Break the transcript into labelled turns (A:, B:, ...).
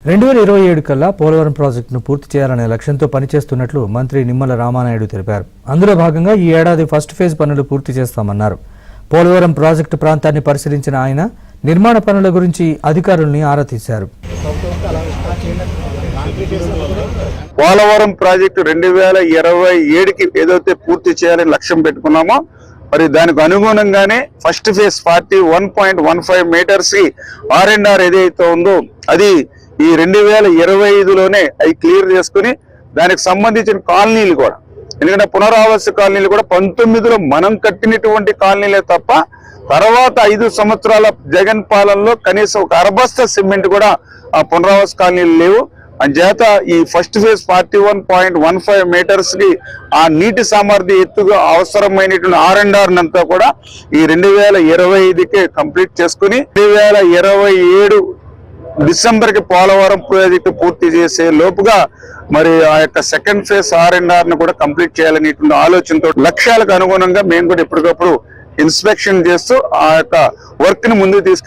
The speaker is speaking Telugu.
A: 2027 కల్లా పోలవరం ప్రాజెక్టును పూర్తి చేయాలనే లక్ష్యంతో పనిచేస్తున్నట్లు మంత్రి నిమ్మల రామానాయుడు తెలిపారు. అందులో భాగంగా ఈ ఏడాది ఫస్ట్ ఫేజ్ పనులు పూర్తి చేస్తామన్నారు. పోలవరం ప్రాజెక్టు ప్రాంతాన్ని పరిశీలించిన ఆయన నిర్మాణ పనుల గురించి అధికారుల్ని ఆరా తీశారు.
B: పోలవరం ప్రాజెక్టు 2027కి ఏదైతే పూర్తి చేయాలని లక్ష్యం పెట్టుకున్నామో మరి దానికి అనుగుణంగానే ఫస్ట్ ఫేజ్ 1.15 మీటర్స్ R&R ఏదైతే ఉందో అది ఈ 2025లోనే అవి క్లియర్ చేసుకుని దానికి సంబంధించిన కాలనీలు కూడా, ఎందుకంటే పునరావాస కాలనీలు కూడా 19లో మనం కట్టినటువంటి కాలనీలే తప్ప తర్వాత 5 సంవత్సరాల జగన్ పాలనలో కనీసం ఒక అరబస్తా సిమెంట్ కూడా ఆ పునరావాస కాలనీలు లేవు. అంచేత ఈ ఫస్ట్ ఫేజ్ 41.15 మీటర్స్ కి ఆ నీటి సామర్థ్య ఎత్తుగా అవసరమైనటువంటి R&R అంతా కూడా ఈ 2025కే కంప్లీట్ చేసుకుని 2027 డిసెంబర్కి పోలవరం ప్రాజెక్టు పూర్తి చేసే లోపుగా మరి ఆ యొక్క సెకండ్ ఫేజ్ R&R ను కూడా కంప్లీట్ చేయాలనేటువంటి ఆలోచనతో లక్ష్యాలకు అనుగుణంగా మేము కూడా ఎప్పటికప్పుడు ఇన్స్పెక్షన్ చేస్తూ ఆ యొక్క వర్క్ ని ముందుకు తీసుకెళ్తాం.